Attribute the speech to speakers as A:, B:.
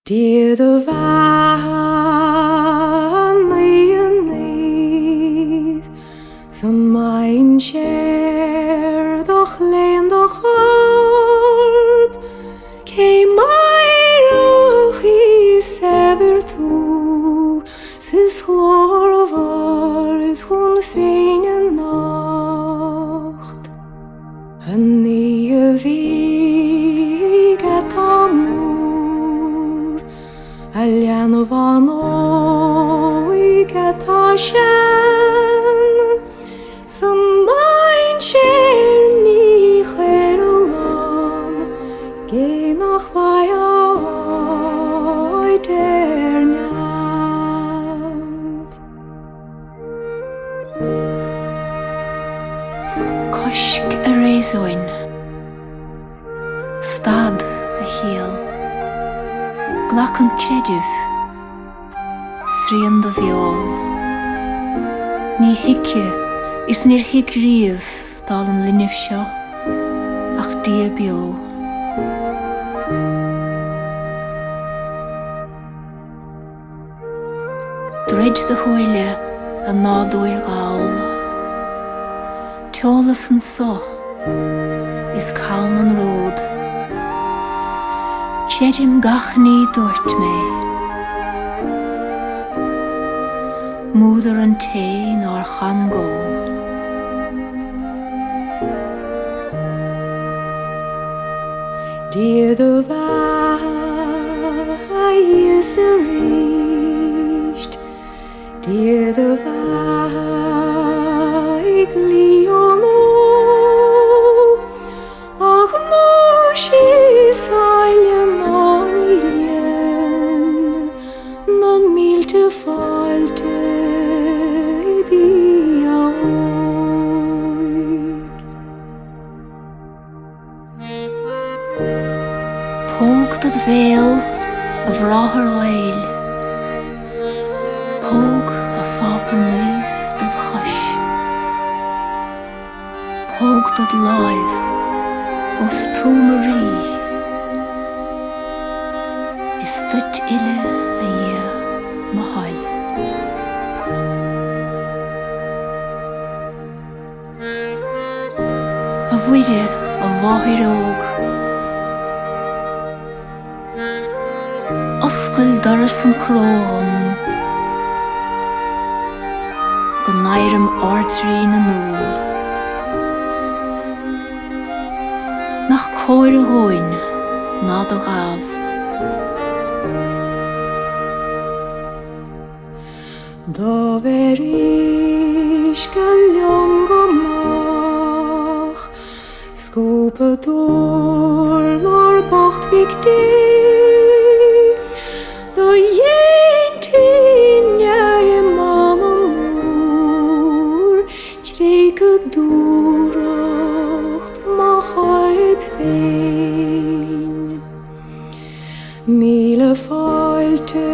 A: Do Bheatha, Naí Naoimh, son mein share doch len doch harp, ke Máire sever tú, sis chlor varð hún feine nacht, an Naoimh amor, uilleann van oig shan, son mein share ní chéireán, ge nach vai oid neamh.
B: Coisc a réasúin, stad a híal, glach an credibh, srian do viol. Ní hiice is níor hic riamh dal an linneamh seo, ach dia bio. Dred de huile a nádúir gáil, teolas an so is calm an ród. Chedim gachní dúirt mé, múdar an té nár chan gó.
A: Do Bheatha is a ríist, do Bheatha ag líonú, ach nó sí saile ná uilleann, na mílte fáilte dí oig.
B: Póg dod véal a bhráthar oil, póg a fápal nuamh dod chois, póg dod láimh os túmarí, is dut ile a dhé mahail. A bhuide a bháthir óg, oscail doras an crón, go nairim ordrí na núl, nach cóir a hóin nád a gábh.
A: Da verish go mach, scopa dor lor bocht vig dé, da yentin Éamonn amor, treke dúracht mach halb féin. Míle fáilte